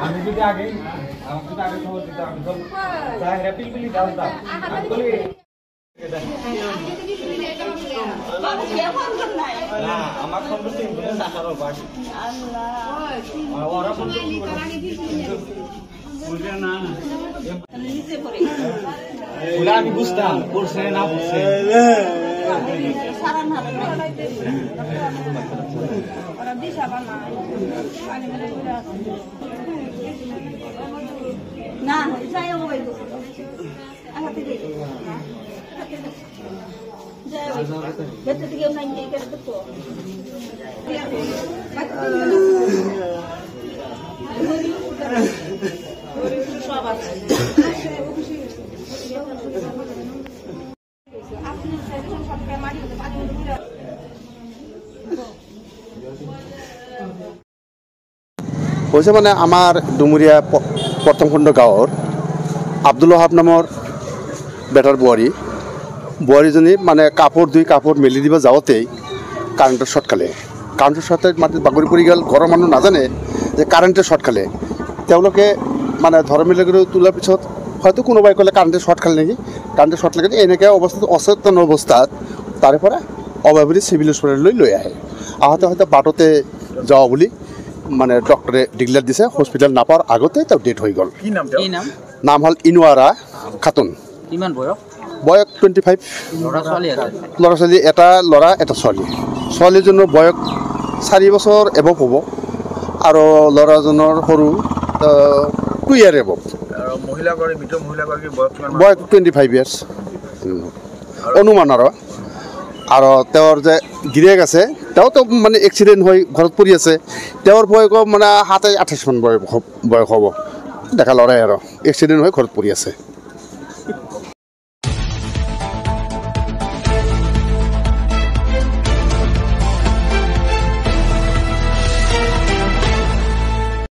আমি যদি আগে আমাকে যদি আগে খবর দিতে আমি তো জায়গা পিলপিলি দাওতাম আমি বলি না আমার সম্পত্তি টাকারও বাকি আল্লাহ ওরা সম্পত্তি বুঝে না ওরা আমি বুঝতাম পড়ছে না পড়ছে না যাই মোবাইল হাতে দে যাই ভেতর থেকে নাই এই করে তো সব আছে আপনি সব মাটি হয়েছে মানে আমার ডুমুরিয়া প্রথম খণ্ড গাঁৱৰ আব্দুল ওহাব নামৰ বেটাৰ বোৱাৰীজনী মানে কাপোৰ মেলি দিব যাওঁতেই কাৰেণ্টৰ শ্বৰ্ট খালে। কাৰেণ্টৰ শ্বৰ্টে মাটিত বাগৰি পৰি গ'ল। ঘৰৰ মানুহ নাজানে যে কাৰেণ্টে শ্বৰ্ট খালে। তেওঁলোকে মানে ধৰ মেলি কৰি তোলাৰ পিছত হয়তো কোনোবাই ক'লে কাৰেণ্টে শ্বৰ্ট খালে নেকি, কাৰেণ্টে শ্বৰ্ট লাগে এনেকৈ অৱস্থাত অচেতন অৱস্থাত তাৰে পৰা অভাৱী চিভিল হস্পিটেললৈ লৈ আহে। আহোঁতে হয়তো বাটতে যাওঁ বুলি মানে ডক্টৰে ডিক্লেয়াৰ দিছে। হস্পিটেল নাপাৰ আগতে তেওঁ ডেথ হৈ গ'ল। নাম হ'ল ইনোৱাৰা খাতুন। কিমান বয়স? বয়স 25। ল'ৰা ছোৱালী এটা ল'ৰা এটা ছোৱালী। ছোৱালীজনৰ বয়স 4 বছৰ এবভ হ'ব আৰু ল'ৰাজনৰ সৰু 2 ইয়াৰ এবভ। বয়স 25 ইয়াৰ্ছ অনুমান আৰু তেওঁৰ যে গিৰিয়েক আছে তেওঁতো মানে এক্সিডেণ্ট হৈ ঘৰত পৰি আছে। তেওঁৰ বয়স মানে 27-28 মান বয়স হ'ব। ডেকা ল'ৰাই আৰু এক্সিডেণ্ট হৈ ঘৰত পৰি আছে।